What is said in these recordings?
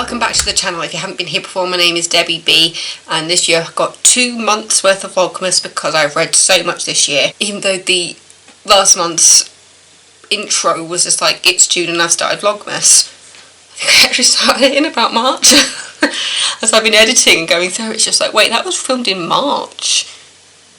welcome back to the channel. If you haven't been here before, my name is Debbie B, and this year I've got 2 months worth of Vlogmas because I've read so much this year. Even though the last month's intro was just like, it's June and I've started Vlogmas. I think I actually started in about March. As I've been editing and going through, it's just like, wait, that was filmed in March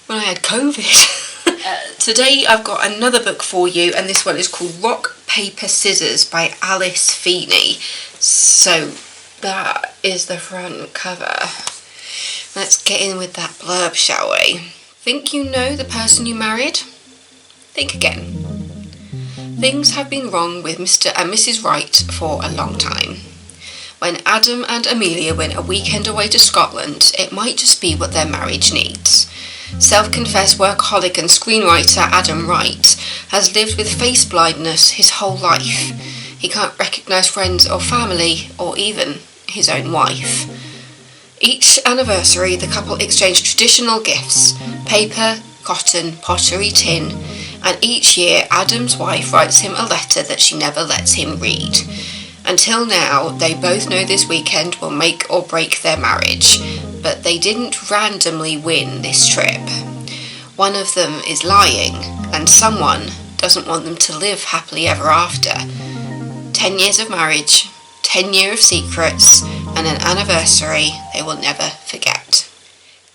when I had COVID. Today I've got another book for you, and this one is called Rock, Paper, Scissors by Alice Feeney. So that is the front cover. Let's get in with that blurb, shall we? Think you know the person you married? Think again. Things have been wrong with Mr. and Mrs. Wright for a long time. When Adam and Amelia went a weekend away to Scotland, it might just be what their marriage needs. Self-confessed workaholic and screenwriter Adam Wright has lived with face blindness his whole life. He can't recognise friends or family, or even his own wife. Each anniversary, the couple exchange traditional gifts: paper, cotton, pottery, tin, and each year Adam's wife writes him a letter that she never lets him read. Until now, they both know this weekend will make or break their marriage, but they didn't randomly win this trip. One of them is lying, and someone doesn't want them to live happily ever after. 10 years of marriage, 10 years of secrets, and an anniversary they will never forget.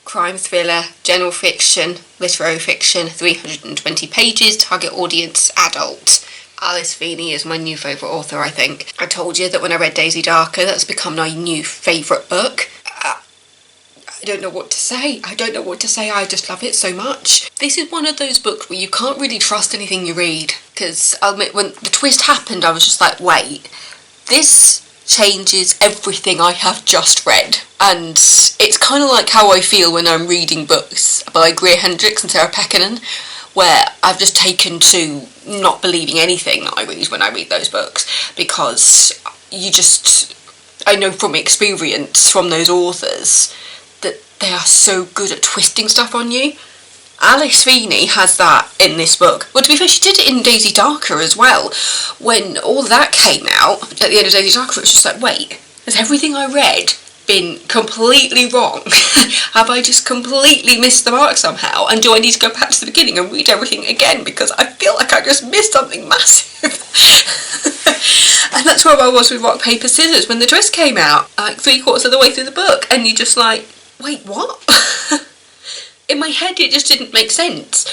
Crime thriller, general fiction, literary fiction, 320 pages, target audience adult. Alice Feeney is my new favourite author, I think. I told you that when I read Daisy Darker, that's become my new favourite book. I don't know what to say. I just love it so much. This is one of those books where you can't really trust anything you read. Because I'll admit, when the twist happened, I was just like, wait, this changes everything I have just read. And it's kind of like how I feel when I'm reading books by Greer Hendricks and Sarah Pekkanen, where I've just taken to not believing anything that I read when I read those books, because I know from experience from those authors that they are so good at twisting stuff on you. Alice Feeney has that in this book. Well, to be fair, she did it in Daisy Darker as well. When all that came out, at the end of Daisy Darker, it was just like, wait, has everything I read been completely wrong? Have I just completely missed the mark somehow? And do I need to go back to the beginning and read everything again, because I feel like I just missed something massive? And that's where I was with Rock, Paper, Scissors when the twist came out, like 3/4 of the way through the book, and you're just like, wait, what? In my head it just didn't make sense.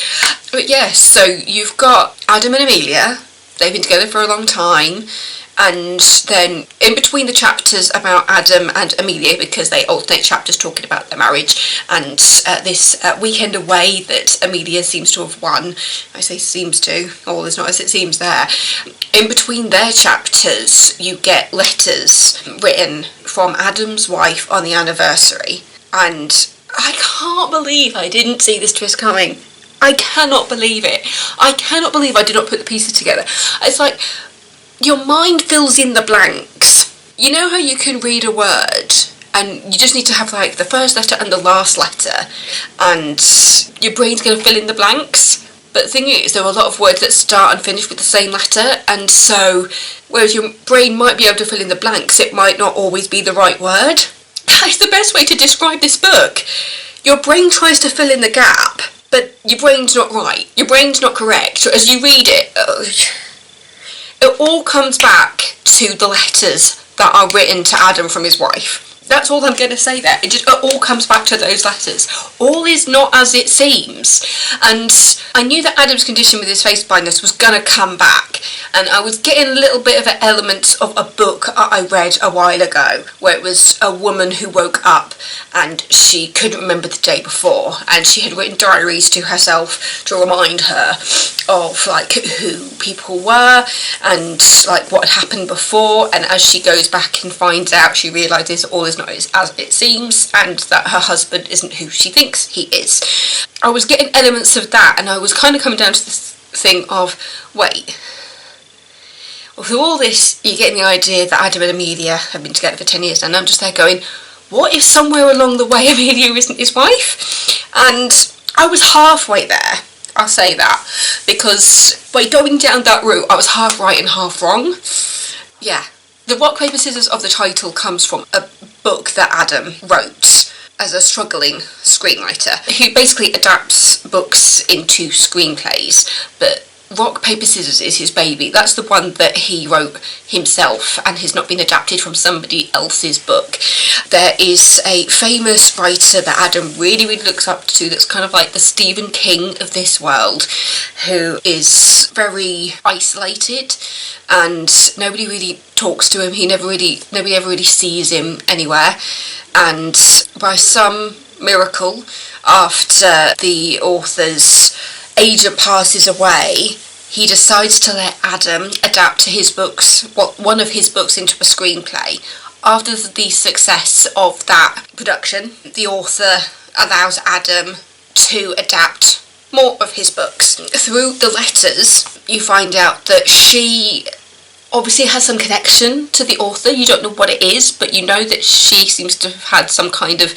But yes, so you've got Adam and Amelia. They've been together for a long time, and then in between the chapters about Adam and Amelia, because they alternate chapters talking about their marriage, and this weekend away that Amelia seems to have won. I say seems to, all is not as it seems there. In between their chapters, you get letters written from Adam's wife on the anniversary, and I can't believe I didn't see this twist coming. I cannot believe it. I cannot believe I did not put the pieces together. It's like, your mind fills in the blanks. You know how you can read a word and you just need to have like the first letter and the last letter, and your brain's going to fill in the blanks? But the thing is, there are a lot of words that start and finish with the same letter, and so whereas your brain might be able to fill in the blanks, it might not always be the right word. That's the best way to describe this book. Your brain tries to fill in the gap, but your brain's not right. Your brain's not correct. So as you read it, it all comes back to the letters that are written to Adam from his wife. That's all I'm going to say there. It all comes back to those letters. All is not as it seems. And I knew that Adam's condition with his face blindness was going to come back. And I was getting a little bit of an element of a book I read a while ago, where it was a woman who woke up and she couldn't remember the day before, and she had written diaries to herself to remind her of like who people were and like what had happened before. And as she goes back and finds out, she realises all is not as it seems, and that her husband isn't who she thinks he is. I was getting elements of that, and I was kind of coming down to this thing of, wait, well, through all this you're getting the idea that Adam and Amelia have been together for 10 years, and I'm just there going, what if somewhere along the way Amelia isn't his wife? And I was halfway there, I'll say that, because by going down that route I was half right and half wrong. Yeah, The rock, paper, scissors of the title comes from a book that Adam wrote as a struggling screenwriter who basically adapts books into screenplays, but Rock, Paper, Scissors is his baby. That's the one that he wrote himself and has not been adapted from somebody else's book. There is a famous writer that Adam really, really looks up to that's kind of like the Stephen King of this world, who is very isolated and nobody really talks to him. Nobody ever really sees him anywhere. And by some miracle, after the author's agent passes away, he decides to let Adam adapt his books, one of his books, into a screenplay. After the success of that production, the author allows Adam to adapt more of his books. Through the letters, you find out that she obviously has some connection to the author. You don't know what it is, but you know that she seems to have had some kind of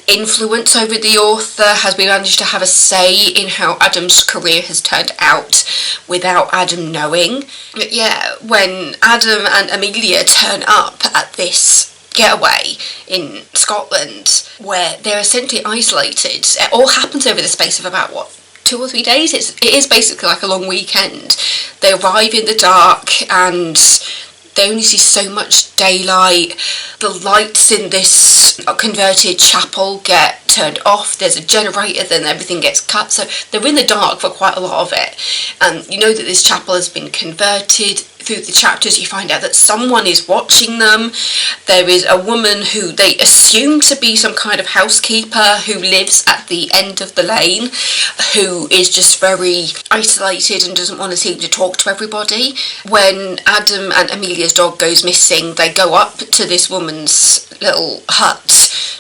influence over the author, has managed to have a say in how Adam's career has turned out without Adam knowing. But yeah, when Adam and Amelia turn up at this getaway in Scotland, where they're essentially isolated, it all happens over the space of about, 2 or 3 days? It is basically like a long weekend. They arrive in the dark and they only see so much daylight. The lights in this converted chapel get turned off. There's a generator, then everything gets cut. So they're in the dark for quite a lot of it. And you know that this chapel has been converted. Through the chapters, you find out that someone is watching them. There is a woman who they assume to be some kind of housekeeper who lives at the end of the lane, who is just very isolated and doesn't want to seem to talk to everybody. When Adam and Amelia's dog goes missing, they go up to this woman's little hut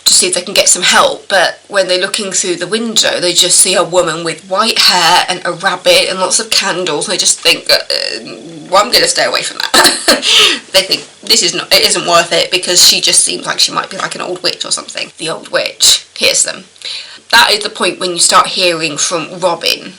to see if they can get some help, but when they're looking through the window, they just see a woman with white hair and a rabbit and lots of candles, and they just think, well, I'm going to stay away from that. They think it isn't worth it because she just seems like she might be like an old witch or something. The old witch hears them. That is the point when you start hearing from Robin,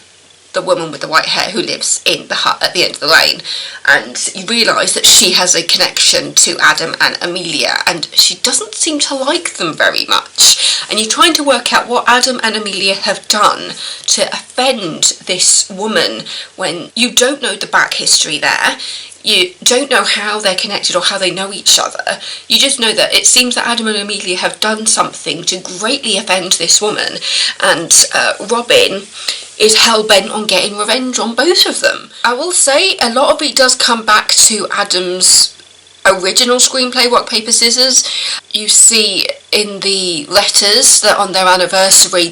the woman with the white hair who lives in the hut at the end of the lane, and you realise that she has a connection to Adam and Amelia, and she doesn't seem to like them very much. And you're trying to work out what Adam and Amelia have done to offend this woman when you don't know the back history there. You don't know how they're connected or how they know each other. You just know that it seems that Adam and Amelia have done something to greatly offend this woman, and Robin is hell-bent on getting revenge on both of them. I will say a lot of it does come back to Adam's original screenplay, Rock, Paper, Scissors. You see in the letters that on their anniversary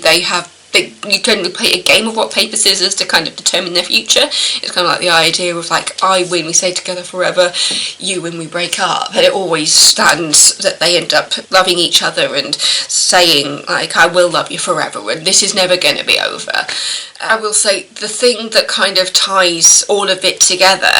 you can play a game of rock, paper, scissors to kind of determine their future. It's kind of like the idea of like, I win, we stay together forever, you win, we break up. And it always stands that they end up loving each other and saying like, I will love you forever and this is never going to be over. I will say the thing that kind of ties all of it together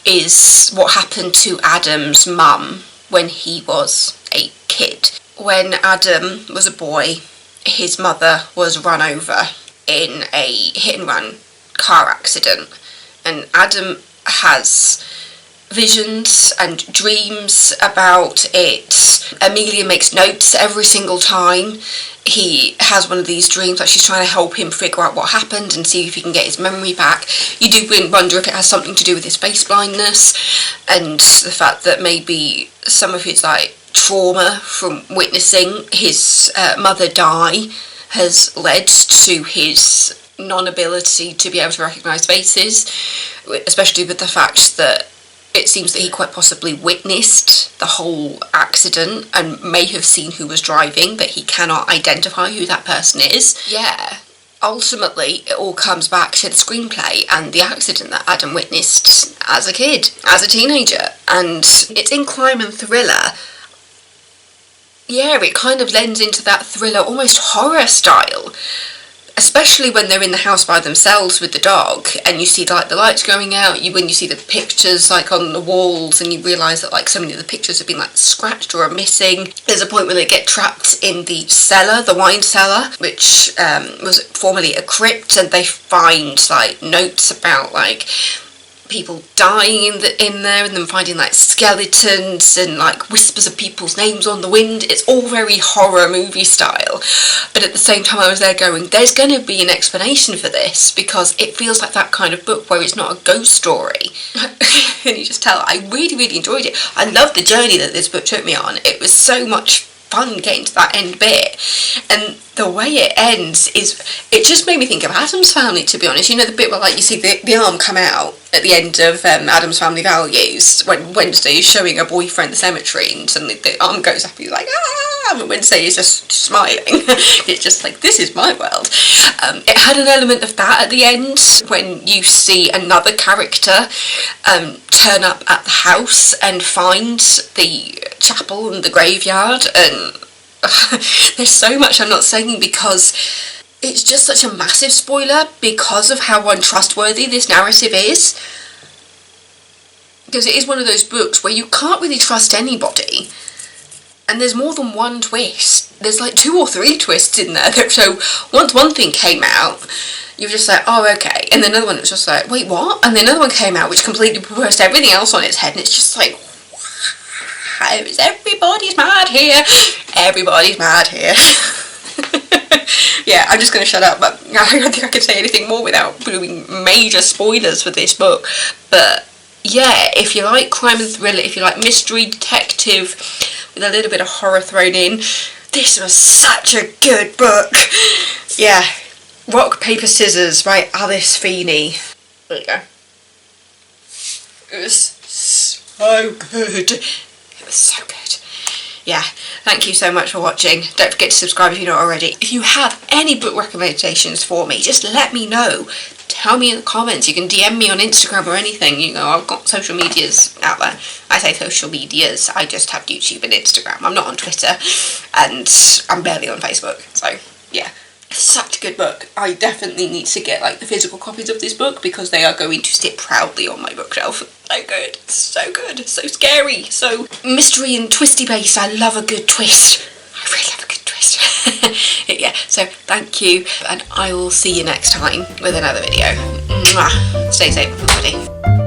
is what happened to Adam's mum when he was a kid. When Adam was a boy, his mother was run over in a hit-and-run car accident, and Adam has visions and dreams about it. Amelia makes notes every single time he has one of these dreams, like she's trying to help him figure out what happened and see if he can get his memory back. You do wonder if it has something to do with his face blindness and the fact that maybe some of his trauma from witnessing his mother die has led to his non-ability to be able to recognise faces, especially with the fact that it seems that he quite possibly witnessed the whole accident and may have seen who was driving, but he cannot identify who that person is. Yeah. Ultimately, it all comes back to the screenplay and the accident that Adam witnessed as a kid, as a teenager. And it's in crime and thriller. Yeah, it kind of lends into that thriller, almost horror style. Especially when they're in the house by themselves with the dog and you see the lights going out, when you see the pictures on the walls and you realise that so many of the pictures have been scratched or are missing. There's a point where they get trapped in the cellar, the wine cellar, which was formerly a crypt, and they find notes about people dying in there, and then finding like skeletons and like whispers of people's names on the wind. It's all very horror movie style, but at the same time I was there going, there's going to be an explanation for this, because it feels like that kind of book where it's not a ghost story. And you just tell, I really enjoyed it. I loved the journey that this book took me on. It was so much fun getting to that end bit, and the way it ends it just made me think of Addams Family, to be honest. You know, the bit where like you see the arm come out at the end of Addams Family Values, when Wednesday is showing her boyfriend the cemetery, and suddenly the arm goes up and he's like, ah, and Wednesday is just smiling. It's just like, this is my world. It had an element of that at the end, when you see another character turn up at the house and find the chapel and the graveyard, and there's so much I'm not saying because it's just such a massive spoiler because of how untrustworthy this narrative is. Because it is one of those books where you can't really trust anybody, and there's more than one twist. There's like 2 or 3 twists in there. So once one thing came out, you were just like, oh, okay, and then another one was just like, wait, what? And then another one came out which completely reversed everything else on its head, and it's just like, everybody's mad here. Everybody's mad here. Yeah, I'm just going to shut up, but I don't think I can say anything more without doing major spoilers for this book. But yeah, if you like crime and thriller, if you like mystery, detective, with a little bit of horror thrown in, this was such a good book. Yeah, Rock, Paper, Scissors by Alice Feeney. There you go. It was so good. It was so good. Yeah, thank you so much for watching. Don't forget to subscribe if you're not already. If you have any book recommendations for me, just let me know. Tell me in the comments. You can DM me on Instagram or anything. You know, I've got social medias out there. I say social medias, I just have YouTube and Instagram. I'm not on Twitter, and I'm barely on Facebook. So, yeah. Such a good book. I definitely need to get like the physical copies of this book, because they are going to sit proudly on my bookshelf. So good, so good, so scary, so mystery and twisty base. I love a good twist. I really love a good twist. Yeah, so thank you, and I will see you next time with another video. Mwah. Stay safe, everybody.